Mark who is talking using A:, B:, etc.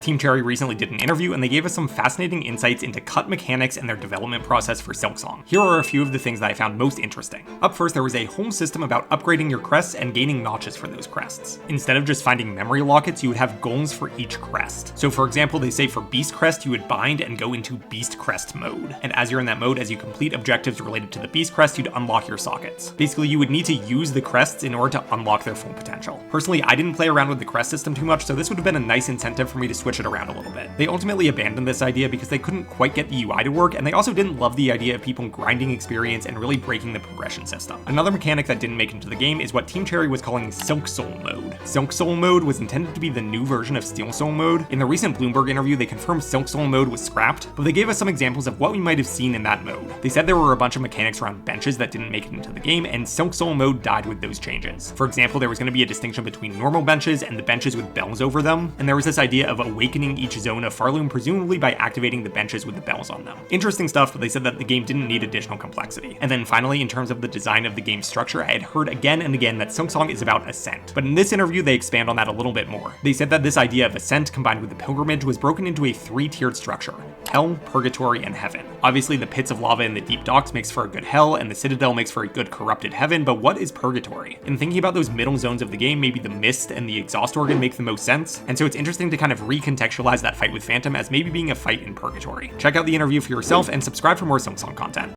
A: Team Cherry recently did an interview and they gave us some fascinating insights into cut mechanics and their development process for Silksong. Here are a few of the things that I found most interesting. Up first, there was a whole system about upgrading your crests and gaining notches for those crests. Instead of just finding memory lockets, you would have goals for each crest. So for example, they say for Beast Crest, you would bind and go into Beast Crest mode. And as you're in that mode, as you complete objectives related to the Beast Crest, you'd unlock your sockets. Basically, you would need to use the crests in order to unlock their full potential. Personally, I didn't play around with the crest system too much, so this would have been a nice incentive for me to switch it around a little bit. They ultimately abandoned this idea because they couldn't quite get the UI to work, and they also didn't love the idea of people grinding experience and really breaking the progression system. Another mechanic that didn't make it into the game is what Team Cherry was calling Silksong mode. Silksong mode was intended to be the new version of Steelsong mode. In the recent Bloomberg interview, they confirmed Silksong mode was scrapped, but they gave us some examples of what we might have seen in that mode. They said there were a bunch of mechanics around benches that didn't make it into the game, and Silksong mode died with those changes. For example, there was going to be a distinction between normal benches and the benches with bells over them, and there was this idea of awakening each zone of Farloom presumably by activating the benches with the bells on them. Interesting stuff, but they said that the game didn't need additional complexity. And then finally, in terms of the design of the game's structure, I had heard again and again that Silksong is about ascent, but in this interview they expand on that a little bit more. They said that this idea of ascent combined with the pilgrimage was broken into a 3-tiered structure: Hell, Purgatory, and Heaven. Obviously the pits of lava in the deep docks makes for a good Hell, and the Citadel makes for a good corrupted Heaven, but what is Purgatory? In thinking about those middle zones of the game, maybe the Mist and the Exhaust Organ make the most sense, and so it's interesting to kind of recontextualize that fight with Phantom as maybe being a fight in Purgatory. Check out the interview for yourself and subscribe for more Silksong content.